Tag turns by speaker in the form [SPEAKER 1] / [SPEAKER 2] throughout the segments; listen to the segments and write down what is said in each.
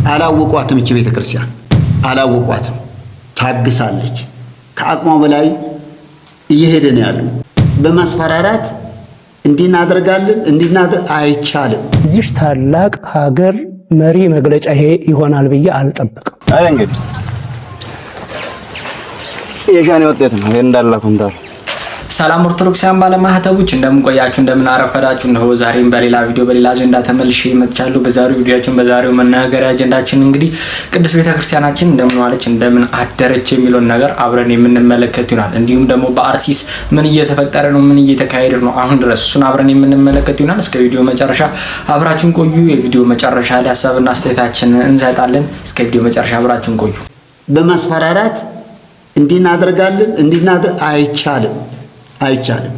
[SPEAKER 1] አላወቋትም። እቺ ቤተክርስቲያን አላወቋትም። ታግሳለች። ከአቅሟ በላይ እየሄደ ነው ያለው። በማስፈራራት እንዲናደርጋለን እንዲናደር አይቻልም።
[SPEAKER 2] እዚህ ታላቅ ሀገር መሪ መግለጫ ይሄ ይሆናል ብዬ አልጠብቅም።
[SPEAKER 3] አይ እንግዲህ የሻኔ ወጤት ነው እንዳላኩንታል።
[SPEAKER 4] ሰላም ኦርቶዶክሳውያን ባለማህተቦች እንደምን ቆያችሁ እንደምን አረፈዳችሁ ነው። ዛሬም በሌላ ቪዲዮ በሌላ አጀንዳ ተመልሼ መጥቻለሁ። በዛሬው ቪዲዮአችን በዛሬው መናገሪያ አጀንዳችን እንግዲህ ቅድስት ቤተክርስቲያናችን እንደምን ዋለች እንደምን አደረች የሚለውን ነገር አብረን የምንመለከት ይሆናል። እንዲሁም ደግሞ በአርሲስ ምን እየተፈጠረ ነው ምን እየተካሄደ ነው አሁን ድረስ እሱን አብረን የምንመለከት ይሆናል። እስከ ቪዲዮ መጨረሻ አብራችሁን ቆዩ። የቪዲዮ መጨረሻ ላይ ሐሳብና አስተያየታችንን እንሰጣለን። እስከ ቪዲዮ መጨረሻ አብራችሁን ቆዩ።
[SPEAKER 1] በማስፈራራት እንዲናደርጋለን እንዲናደር አይቻልም።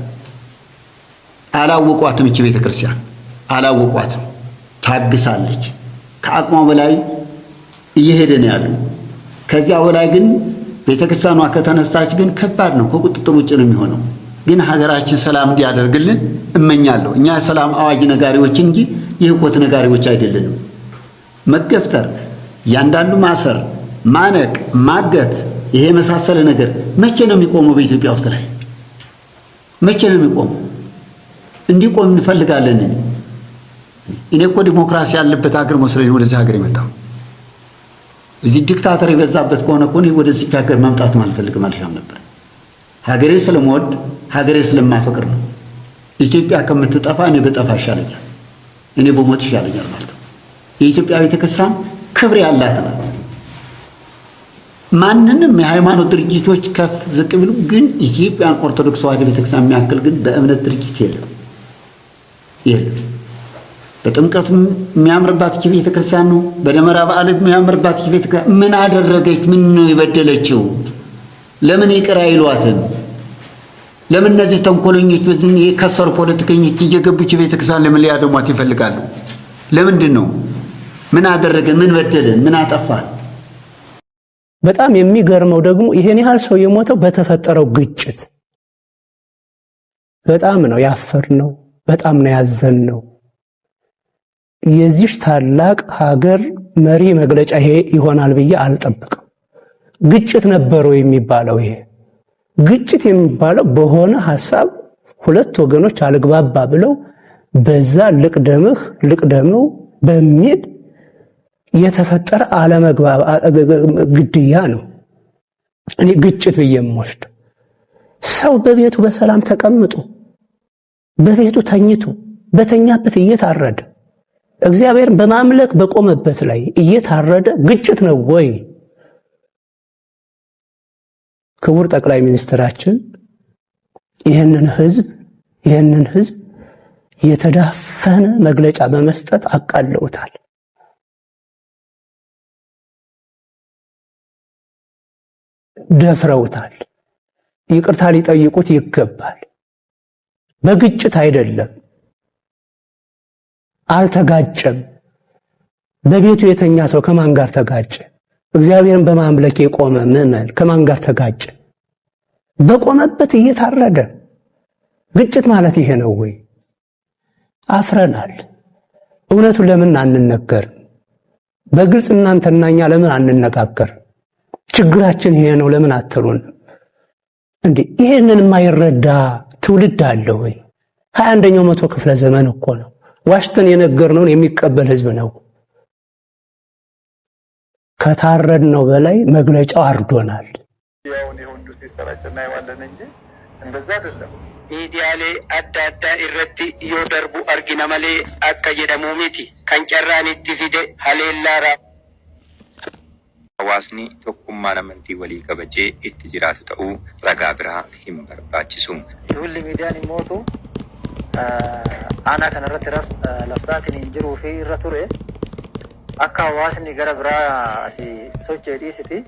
[SPEAKER 1] አላወቋትም። እቺ ቤተክርስቲያን አላወቋትም። ታግሳለች። ከአቅሟ በላይ እየሄደ ነው ያለው። ከዚያ በላይ ግን ቤተክርስቲያኗ ከተነሳች ግን ከባድ ነው፣ ከቁጥጥር ውጭ ነው የሚሆነው። ግን ሀገራችን ሰላም እንዲያደርግልን እመኛለሁ። እኛ ሰላም አዋጅ ነጋሪዎች እንጂ የህቆት ነጋሪዎች አይደለንም። መገፍተር፣ ያንዳንዱ ማሰር፣ ማነቅ፣ ማገት ይሄ መሳሰለ ነገር መቼ ነው የሚቆመው? በኢትዮጵያ ውስጥ ላይ መቼ ነው የሚቆመው? እንዲቆም እንፈልጋለን። እኔ እኮ ዲሞክራሲ ያለበት ሀገር መስሎኝ ወደዚህ ሀገር የመጣሁ። እዚህ ዲክታተር የበዛበት ከሆነ እኮ እኔ ወደዚህ ሀገር መምጣት አልፈልግም አልሻም ነበር። ሀገሬ ስለምወድ ሀገሬ ስለማፈቅር ነው። ኢትዮጵያ ከምትጠፋ እኔ በጠፋ ይሻለኛል፣ እኔ በሞት ይሻለኛል ማለት ነው። የኢትዮጵያ ቤተክርስቲያን ክብር ያላት ናት። ማንንም የሃይማኖት ድርጅቶች ከፍ ዝቅ ቢሉ ግን ኢትዮጵያን ኦርቶዶክስ ተዋሕዶ ቤተክርስቲያን የሚያክል ግን በእምነት ድርጅት የለም። በጥምቀቱ የሚያምርባት እቺ ቤተክርስቲያን ነው። በደመራ በዓል የሚያምርባት እቺ ቤተክርስቲያን ምን አደረገች? ምን ነው የበደለችው? ለምን ይቅር አይሏትም? ለምን እነዚህ ተንኮለኞች በዚህ የከሰሩ ፖለቲከኞች እየገቡ እቺ ቤተክርስቲያን ለምን ሊያደሟት ይፈልጋሉ? ለምንድን ነው? ምን አደረገን? ምን በደለን? ምን አጠፋን?
[SPEAKER 2] በጣም የሚገርመው ደግሞ ይሄን ያህል ሰው የሞተው በተፈጠረው ግጭት በጣም ነው ያፈርነው፣ በጣም ነው ያዘንነው። የዚህ ታላቅ ሀገር መሪ መግለጫ ይሄ ይሆናል ብዬ አልጠብቅም። ግጭት ነበረው የሚባለው ይሄ ግጭት የሚባለው በሆነ ሐሳብ ሁለት ወገኖች አልግባባ ብለው በዛ ልቅደምው በሚል የተፈጠረ ግድያ ነው። እኔ ግጭት ብዬ የምወስደው ሰው በቤቱ በሰላም ተቀምጦ በቤቱ ተኝቶ በተኛበት እየታረደ እግዚአብሔርን በማምለክ በቆመበት ላይ እየታረደ ግጭት ነው ወይ? ክቡር ጠቅላይ ሚኒስትራችን ይህንን ህዝብ የተዳፈነ መግለጫ በመስጠት አቃለውታል። ደፍረውታል። ይቅርታ ሊጠይቁት ይገባል። በግጭት አይደለም፣ አልተጋጨም። በቤቱ የተኛ ሰው ከማን ጋር ተጋጨ? እግዚአብሔርን በማምለክ የቆመ ምዕመን ከማን ጋር ተጋጨ? በቆመበት እየታረደ ግጭት ማለት ይሄ ነው ወይ? አፍረናል። እውነቱን ለምን አንነገርም? በግልጽ እናንተና እኛ ለምን አንነጋገር? ችግራችን ይሄ ነው ለምን አትሉን? እንዴ ይሄንን የማይረዳ ትውልድ አለ ወይ? 21ኛው መቶ ክፍለ ዘመን እኮ ነው። ዋሽተን የነገርነውን የሚቀበል ህዝብ ነው። ከታረድነው በላይ መግለጫው አርዶናል።
[SPEAKER 5] ያው ነው ወንዱ ሲሰራጭና ይዋለን እንጂ እንደዛ አይደለም። ሚዲያሌ አዳዳ ኢረቲ ይወደርቡ አርጊና ማሌ አከየደሙ ሚቲ ከንጨራኒቲ ፊደ ሀሌላራ Hawaasni tokkummaa amantii walii kabajee itti jiraatu ta'uu ragaa biraa hin barbaachisu.
[SPEAKER 6] Tulli miidiyaan immoo aanaa kanarratti labsaatiin hin jiruu fi irra ture akka hawaasni gara biraa asii socho'ee dhiisiti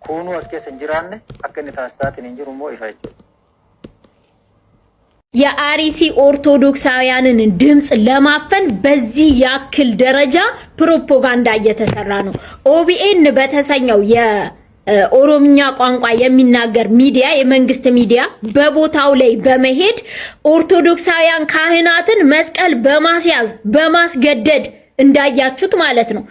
[SPEAKER 6] kuunuu as keessa hin jiraanne akka inni taasisaatiin hin jiru immoo ifa jechuudha.
[SPEAKER 7] የአርሲ ኦርቶዶክሳውያንን ድምጽ ለማፈን በዚህ ያክል ደረጃ ፕሮፓጋንዳ እየተሰራ ነው። ኦቢኤን በተሰኘው የኦሮምኛ ቋንቋ የሚናገር ሚዲያ የመንግስት ሚዲያ በቦታው ላይ በመሄድ ኦርቶዶክሳውያን ካህናትን መስቀል በማስያዝ በማስገደድ እንዳያችሁት ማለት ነው።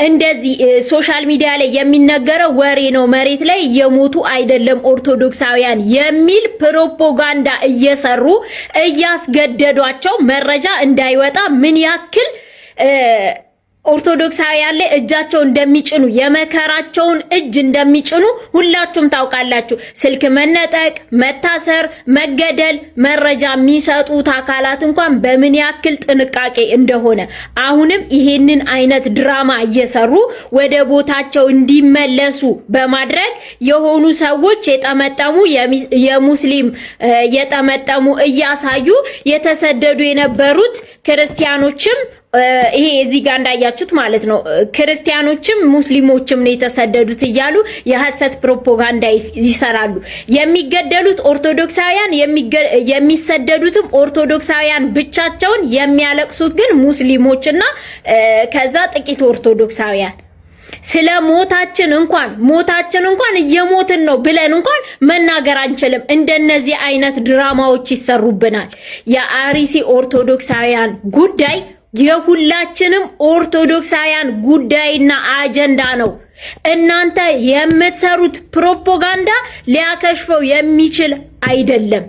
[SPEAKER 7] እንደዚህ ሶሻል ሚዲያ ላይ የሚነገረው ወሬ ነው፣ መሬት ላይ የሞቱ አይደለም ኦርቶዶክሳውያን የሚል ፕሮፓጋንዳ እየሰሩ እያስገደዷቸው መረጃ እንዳይወጣ ምን ያክል ኦርቶዶክሳውያን ላይ እጃቸው እንደሚጭኑ የመከራቸውን እጅ እንደሚጭኑ ሁላችሁም ታውቃላችሁ። ስልክ መነጠቅ፣ መታሰር፣ መገደል መረጃ የሚሰጡት አካላት እንኳን በምን ያክል ጥንቃቄ እንደሆነ አሁንም ይሄንን አይነት ድራማ እየሰሩ ወደ ቦታቸው እንዲመለሱ በማድረግ የሆኑ ሰዎች የጠመጠሙ የሙስሊም የጠመጠሙ እያሳዩ የተሰደዱ የነበሩት ክርስቲያኖችም ይሄ እዚህ ጋር እንዳያችሁት ማለት ነው ክርስቲያኖችም ሙስሊሞችም ነው የተሰደዱት እያሉ የሐሰት ፕሮፓጋንዳ ይሰራሉ። የሚገደሉት ኦርቶዶክሳውያን የሚሰደዱትም ኦርቶዶክሳውያን ብቻቸውን የሚያለቅሱት ግን ሙስሊሞችና ከዛ ጥቂት ኦርቶዶክሳውያን ስለ ሞታችን እንኳን እየሞትን ነው ብለን እንኳን መናገር አንችልም። እንደነዚህ አይነት ድራማዎች ይሰሩብናል። የአርሲ ኦርቶዶክሳውያን ጉዳይ የሁላችንም ኦርቶዶክሳውያን ጉዳይና አጀንዳ ነው። እናንተ የምትሰሩት ፕሮፓጋንዳ ሊያከሽፈው የሚችል አይደለም።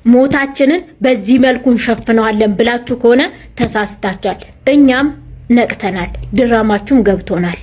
[SPEAKER 7] ሞታችንን በዚህ መልኩ እንሸፍነዋለን ብላችሁ ከሆነ ተሳስታችኋል። እኛም ነቅተናል፣ ድራማችሁም ገብቶናል።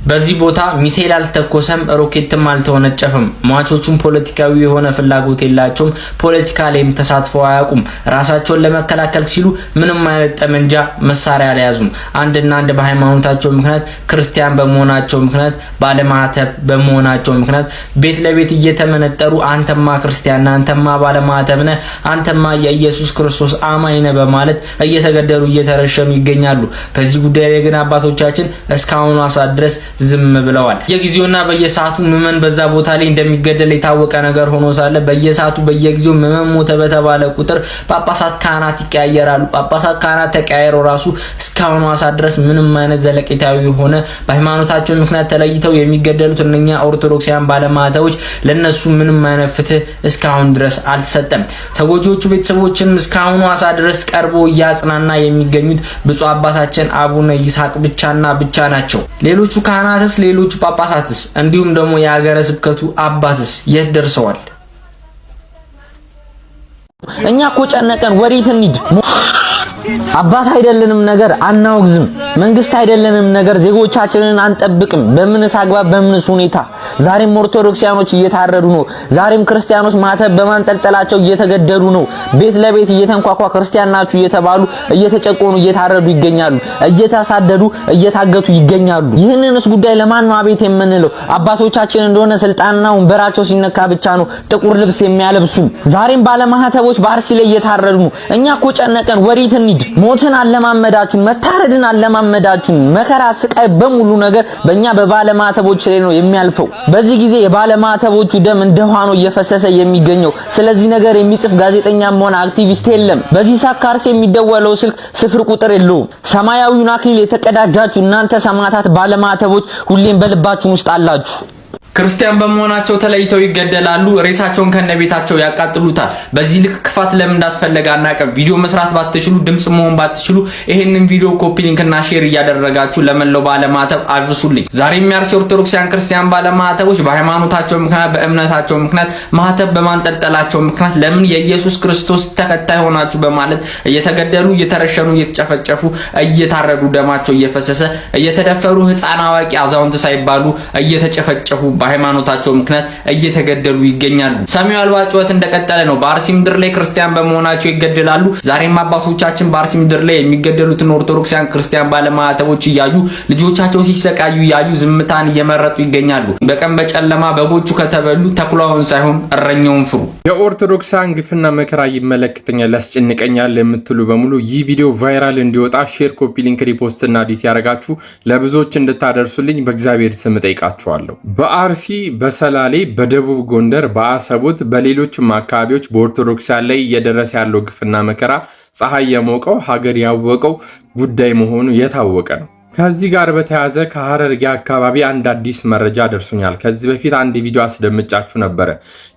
[SPEAKER 4] በዚህ ቦታ ሚሳኤል አልተኮሰም፣ ሮኬትም አልተወነጨፈም። ሟቾቹም ፖለቲካዊ የሆነ ፍላጎት የላቸውም። ፖለቲካ ላይም ተሳትፈው አያውቁም። ራሳቸውን ለመከላከል ሲሉ ምንም አይነት ጠመንጃ መሳሪያ አልያዙም። አንድና አንድ በሃይማኖታቸው ምክንያት ክርስቲያን በመሆናቸው ምክንያት ባለማተብ በመሆናቸው ምክንያት ቤት ለቤት እየተመነጠሩ አንተማ ክርስቲያን ነህ፣ አንተማ ባለማተብ ነህ፣ አንተማ የኢየሱስ ክርስቶስ አማኝ ነህ በማለት እየተገደሉ እየተረሸኑ ይገኛሉ። በዚህ ጉዳይ ላይ ግን አባቶቻችን እስካሁን ሰዓት ድረስ ዝም ብለዋል። የጊዜውና በየሰዓቱ ምመን በዛ ቦታ ላይ እንደሚገደል የታወቀ ነገር ሆኖ ሳለ በየሰዓቱ በየጊዜው ምመን ሞተ በተባለ ቁጥር ጳጳሳት ካህናት ይቀያየራሉ። ጳጳሳት ካህናት ተቀያየሩ ራሱ እስካሁን ሰዓት ድረስ ምንም አይነት ዘለቄታዊ ሆነ በሃይማኖታቸው ምክንያት ተለይተው የሚገደሉት እነኛ ኦርቶዶክሳውያን ባለማተቦች ለነሱ ምንም አይነት ፍትህ እስካሁን ድረስ አልተሰጠም። ተጎጂዎቹ ቤተሰቦችንም እስካሁን ሰዓት ድረስ ቀርቦ እያጽናና የሚገኙት ብፁዕ አባታችን አቡነ ይስሐቅ ብቻና ብቻ ናቸው። ሌሎቹ ካህናትስ ሌሎቹ ጳጳሳትስ እንዲሁም ደግሞ የሀገረ ስብከቱ አባትስ የት ደርሰዋል?
[SPEAKER 8] እኛ እኮ ጨነቀን፣ ወዴት እንሂድ? አባት አይደለንም ነገር አናውግዝም፣ መንግስት አይደለንም ነገር ዜጎቻችንን አንጠብቅም። በምንስ አግባብ በምንስ ሁኔታ? ዛሬም ኦርቶዶክሳውያኖች እየታረዱ ነው። ዛሬም ክርስቲያኖች ማተብ በማንጠልጠላቸው እየተገደሉ ነው። ቤት ለቤት እየተንኳኳ ክርስቲያን ናችሁ እየተባሉ እየተጨቆኑ እየታረዱ ይገኛሉ። እየተሳደዱ እየታገቱ ይገኛሉ። ይህንንስ ጉዳይ ለማን ነው አቤት የምንለው? አባቶቻችን እንደሆነ ስልጣንና ወንበራቸው ሲነካ ብቻ ነው ጥቁር ልብስ የሚያለብሱን። ዛሬም ባለማህተቦች በአርሲ ላይ እየታረዱ ነው። እኛ እኮ ጨነቀን፣ ወዴት እንሂድ? ሞትን አለማመዳችሁን፣ መታረድን አለማመዳችሁን። መከራ ስቃይ በሙሉ ነገር በእኛ በባለማተቦች ላይ ነው የሚያልፈው። በዚህ ጊዜ የባለማተቦቹ ደም እንደ ውሃ ነው እየፈሰሰ የሚገኘው። ስለዚህ ነገር የሚጽፍ ጋዜጠኛም ሆነ አክቲቪስት የለም። በዚህ ሳካርስ የሚደወለው ስልክ ስፍር ቁጥር የለውም። ሰማያዊውን አክሊል የተቀዳጃችሁ እናንተ ሰማዕታት ባለማተቦች ሁሌም በልባችሁ ውስጥ አላችሁ።
[SPEAKER 4] ክርስቲያን በመሆናቸው ተለይተው ይገደላሉ። ሬሳቸውን ከነቤታቸው ያቃጥሉታል። በዚህ ልክ ክፋት ለምን እንዳስፈለገ አናውቅም። ቪዲዮ መስራት ባትችሉ፣ ድምጽ መሆን ባትችሉ ይሄንን ቪዲዮ ኮፒ ሊንክ እና ሼር እያደረጋችሁ ለመላው ባለማተብ አድርሱልኝ። ዛሬ የሚያርሲ ኦርቶዶክሳውያን ክርስቲያን ባለማተቦች በሃይማኖታቸው ምክንያት፣ በእምነታቸው ምክንያት፣ ማህተብ በማንጠልጠላቸው ምክንያት ለምን የኢየሱስ ክርስቶስ ተከታይ ሆናችሁ በማለት እየተገደሉ፣ እየተረሸኑ፣ እየተጨፈጨፉ፣ እየታረዱ፣ ደማቸው እየፈሰሰ፣ እየተደፈሩ፣ ህፃን አዋቂ አዛውንት ሳይባሉ እየተጨፈጨፉ በሃይማኖታቸው ምክንያት እየተገደሉ ይገኛሉ። ሰሚው አልባ ጩኸት እንደቀጠለ ነው። በአርሲ ምድር ላይ ክርስቲያን በመሆናቸው ይገደላሉ። ዛሬም አባቶቻችን በአርሲ ምድር ላይ የሚገደሉትን ኦርቶዶክሳውያን ክርስቲያን ባለማዕተቦች እያዩ ልጆቻቸው ሲሰቃዩ እያዩ ዝምታን እየመረጡ ይገኛሉ። በቀን በጨለማ በጎቹ ከተበሉ ተኩላውን ሳይሆን እረኛውን ፍሩ።
[SPEAKER 9] የኦርቶዶክሳውያን ግፍና መከራ ይመለከተኛል፣ ያስጨንቀኛል የምትሉ በሙሉ ይህ ቪዲዮ ቫይራል እንዲወጣ ሼር፣ ኮፒ ሊንክ፣ ሪፖስት እና ዲት ያደረጋችሁ ለብዙዎች እንድታደርሱልኝ በእግዚአብሔር ስም ጠይቃችኋለሁ። በአርሲ፣ በሰላሌ፣ በደቡብ ጎንደር፣ በአሰቦት፣ በሌሎችም አካባቢዎች በኦርቶዶክሳውያን ላይ እየደረሰ ያለው ግፍና መከራ ፀሐይ የሞቀው ሀገር ያወቀው ጉዳይ መሆኑ የታወቀ ነው። ከዚህ ጋር በተያያዘ ከሐረርጌ አካባቢ አንድ አዲስ መረጃ ደርሶኛል። ከዚህ በፊት አንድ ቪዲዮ አስደምጫችሁ ነበረ።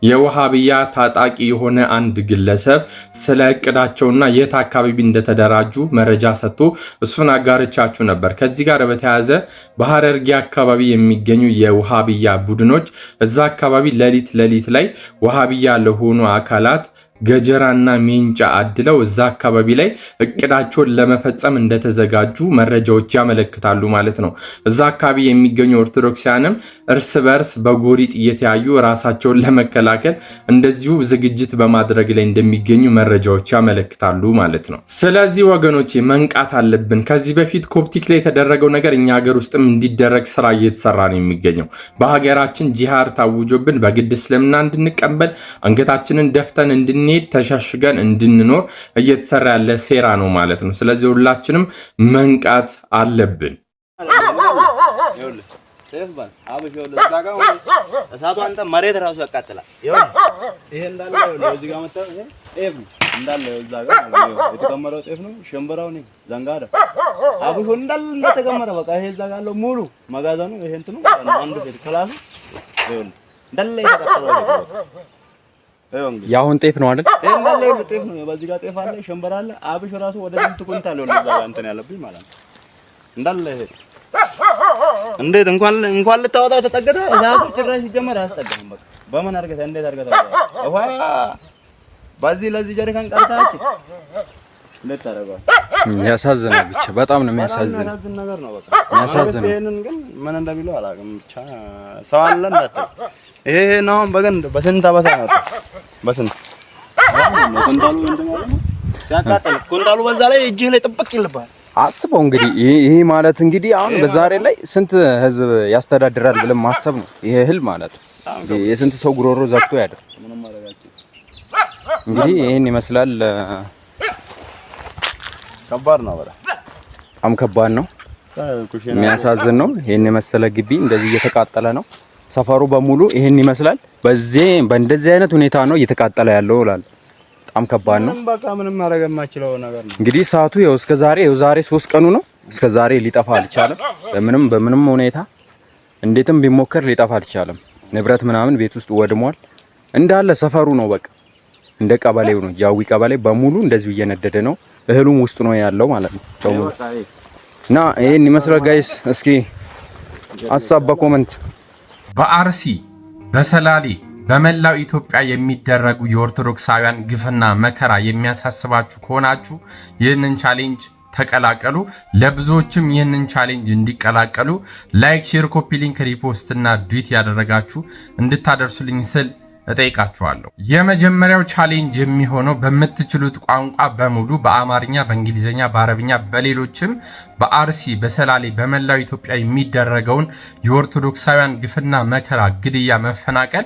[SPEAKER 9] የውሃብያ ታጣቂ የሆነ አንድ ግለሰብ ስለ እቅዳቸውና የት አካባቢ እንደተደራጁ መረጃ ሰጥቶ እሱን አጋርቻችሁ ነበር። ከዚህ ጋር በተያያዘ በሐረርጌ አካባቢ የሚገኙ የውሃብያ ቡድኖች እዛ አካባቢ ሌሊት ላይ ውሃብያ ለሆኑ አካላት ገጀራና ሜንጫ አድለው እዛ አካባቢ ላይ እቅዳቸውን ለመፈጸም እንደተዘጋጁ መረጃዎች ያመለክታሉ ማለት ነው። እዛ አካባቢ የሚገኙ ኦርቶዶክሳውያንም እርስ በርስ በጎሪጥ እየተያዩ ራሳቸውን ለመከላከል እንደዚሁ ዝግጅት በማድረግ ላይ እንደሚገኙ መረጃዎች ያመለክታሉ ማለት ነው። ስለዚህ ወገኖቼ መንቃት አለብን። ከዚህ በፊት ኮፕቲክ ላይ የተደረገው ነገር እኛ ሀገር ውስጥም እንዲደረግ ስራ እየተሰራ ነው የሚገኘው። በሀገራችን ጂሃድ ታውጆብን በግድ እስልምና እንድንቀበል አንገታችንን ደፍተን እንድንሄድ ተሻሽገን እንድንኖር እየተሰራ ያለ ሴራ ነው ማለት ነው። ስለዚህ ሁላችንም መንቃት አለብን።
[SPEAKER 3] እሳቱ አንተ መሬት ራሱ ያቃጥላል። ይሄ እንዳለ እዚህ ጋር መጣ ጤፍ ነው እንዳለ እዛ ጋር የተከመረው ጤፍ ነው። ሸምበራው ነው ዘንጋዳ አብሾ እንዳለ እንደተከመረ በቃ ይሄ እዛ ጋር ያለው ሙሉ መጋዘኑ ይሄ እንትኑ አንዱ ፌት ክላሱ እንዳለ የተቃጠለው
[SPEAKER 9] ያሁን ጤፍ ነው አይደል?
[SPEAKER 3] እንዳለ ጤፍ ነው። በዚህ ጋር ጤፍ አለ፣ ሸምበራ አለ። አብሾ ራሱ ወደ ስንት ኩንታል ነው እዛ ጋር እንትን ያለብኝ ማለት ነው እንዳለ ይሄ እንዴት እንኳን ልታወጣው ተጠገደ እዛቱ ጭራሽ ሲጀመር አያስጠጋም። በቃ በምን አድርገህ እንዴት አድርገህ ታወጣው? ውሃ በዚህ ለዚህ ጀሪካን ቀርታች እንዴት ታደርጋለህ?
[SPEAKER 9] ያሳዝናል። ብቻ በጣም ነው የሚያሳዝነው
[SPEAKER 3] ነገር ነው። በቃ የሚያሳዝነው ይሄንን ግን ምን እንደሚለው አላውቅም። ብቻ ሰው አለ እንዳትል ይሄ ነው በገንድ በስንት አበሳ ነው በስንት ኩንታሉ እንደማለት ነው ሲያቃጥል ኩንታሉ በዛ ላይ እጅህ ላይ ጥብቅ ይልባል።
[SPEAKER 9] አስበው እንግዲህ ይሄ ማለት እንግዲህ አሁን በዛሬ ላይ ስንት ህዝብ ያስተዳድራል ብለን ማሰብ ነው። ይሄ እህል ማለት የስንት ሰው ጉሮሮ ዘግቶ ያድር። እንግዲህ ይሄን ይመስላል።
[SPEAKER 3] ከባድ ነው።
[SPEAKER 9] በጣም ከባድ ነው። የሚያሳዝን ነው። ይሄን የመሰለ ግቢ እንደዚህ እየተቃጠለ ነው። ሰፈሩ በሙሉ ይሄን ይመስላል። በእንደዚህ አይነት ሁኔታ ነው እየተቃጠለ ያለው እላለሁ። በጣም ከባድ ነው።
[SPEAKER 3] በቃ ምንም ማድረግ የማይችለው ነገር ነው።
[SPEAKER 9] እንግዲህ ሰዓቱ ዛሬ 3 ቀኑ ነው። እስከ ዛሬ ሊጠፋ አልቻለም። በምንም ሁኔታ እንዴትም ቢሞከር ሊጠፋ አልቻለም። ንብረት ምናምን ቤት ውስጥ ወድሟል። እንዳለ ሰፈሩ ነው በቃ እንደ ቀበሌው ነው። ጃዊ ቀበሌ በሙሉ እንደዚሁ እየነደደ ነው። እህሉም ውስጥ ነው ያለው ማለት ነው በሙሉ እና ይሄን ይመስላል ጋይስ። እስኪ ሐሳብ በኮሜንት
[SPEAKER 10] በአርሲ በሰላሌ በመላው ኢትዮጵያ የሚደረጉ የኦርቶዶክሳውያን ግፍና መከራ የሚያሳስባችሁ ከሆናችሁ ይህንን ቻሌንጅ ተቀላቀሉ። ለብዙዎችም ይህንን ቻሌንጅ እንዲቀላቀሉ ላይክ፣ ሼር፣ ኮፒ ሊንክ፣ ሪፖስት እና ዱት ያደረጋችሁ እንድታደርሱልኝ ስል እጠይቃችኋለሁ። የመጀመሪያው ቻሌንጅ የሚሆነው በምትችሉት ቋንቋ በሙሉ በአማርኛ፣ በእንግሊዝኛ፣ በአረብኛ፣ በሌሎችም በአርሲ በሰላሌ በመላው ኢትዮጵያ የሚደረገውን የኦርቶዶክሳውያን ግፍና መከራ፣ ግድያ፣ መፈናቀል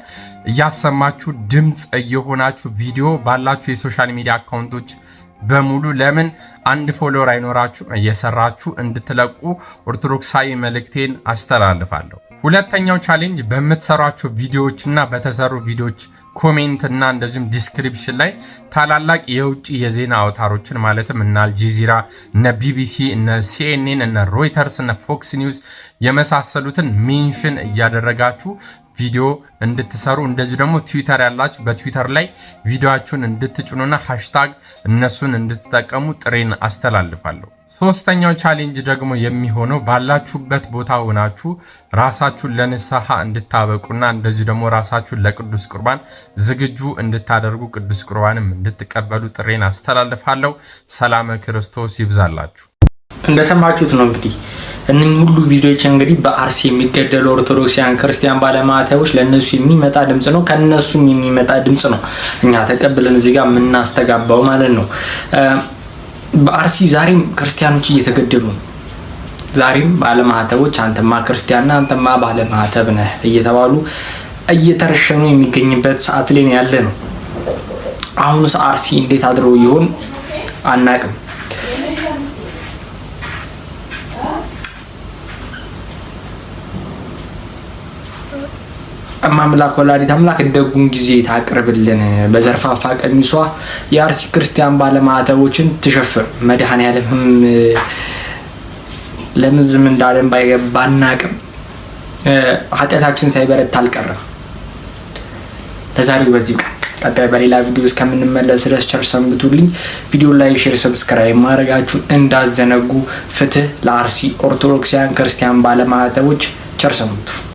[SPEAKER 10] እያሰማችሁ ድምፅ እየሆናችሁ ቪዲዮ ባላችሁ የሶሻል ሚዲያ አካውንቶች በሙሉ ለምን አንድ ፎሎወር አይኖራችሁም እየሰራችሁ እንድትለቁ ኦርቶዶክሳዊ መልእክቴን አስተላልፋለሁ። ሁለተኛው ቻሌንጅ በምትሰሯቸው ቪዲዮዎችና በተሰሩ ቪዲዮዎች ኮሜንት እና እንደዚሁም ዲስክሪፕሽን ላይ ታላላቅ የውጭ የዜና አውታሮችን ማለትም እነ አልጀዚራ፣ እነ ቢቢሲ፣ እነ ሲኤንኤን፣ እነ ሮይተርስ፣ እነ ፎክስ ኒውስ የመሳሰሉትን ሜንሽን እያደረጋችሁ ቪዲዮ እንድትሰሩ እንደዚህ ደግሞ ትዊተር ያላችሁ በትዊተር ላይ ቪዲዮአችሁን እንድትጭኑና ሃሽታግ እነሱን እንድትጠቀሙ ጥሬን አስተላልፋለሁ። ሶስተኛው ቻሌንጅ ደግሞ የሚሆነው ባላችሁበት ቦታ ሆናችሁ ራሳችሁን ለንስሐ እንድታበቁና እንደዚህ ደግሞ ራሳችሁን ለቅዱስ ቁርባን ዝግጁ እንድታደርጉ ቅዱስ ቁርባንም እንድትቀበሉ ጥሬን አስተላልፋለሁ። ሰላም ክርስቶስ ይብዛላችሁ።
[SPEAKER 4] እንደሰማችሁት ነው እንግዲህ እነኚህ ሁሉ ቪዲዮዎች እንግዲህ በአርሲ የሚገደሉ ኦርቶዶክሳውያን ክርስቲያን ባለማዕተቦች ለነሱ የሚመጣ ድምጽ ነው፣ ከነሱም የሚመጣ ድምጽ ነው እኛ ተቀብለን እዚህ ጋር የምናስተጋባው ማለት ነው። በአርሲ ዛሬም ክርስቲያኖች እየተገደሉ ነው። ዛሬም ባለማዕተቦች አንተማ ክርስቲያንና አንተማ ባለማዕተብ ነህ እየተባሉ እየተረሸኑ የሚገኝበት ሰዓት ላይ ያለ ነው። አሁንስ አርሲ እንዴት አድረው ይሆን አናቅም። አምላክ ወላዲት አምላክ ደጉን ጊዜ ታቅርብልን። በዘርፋፋ ቀሚሷ የአርሲ ክርስቲያን ባለማዕተቦችን ትሸፍን። መድኃኔዓለምም ለምን ዝም እንዳለን ባናቅም ኃጢአታችን ሳይበረታ አልቀረም። ለዛሬው በዚህ ቀን ቀጣይ በሌላ ቪዲዮ እስከምንመለስ ድረስ ቸር ሰንብቱልኝ። ቪዲዮ ላይ ሼር፣ ሰብስክራይብ ማድረጋችሁን እንዳዘነጉ። ፍትህ ለአርሲ ኦርቶዶክሳውያን ክርስቲያን ባለማዕተቦች። ቸር ሰንብቱ።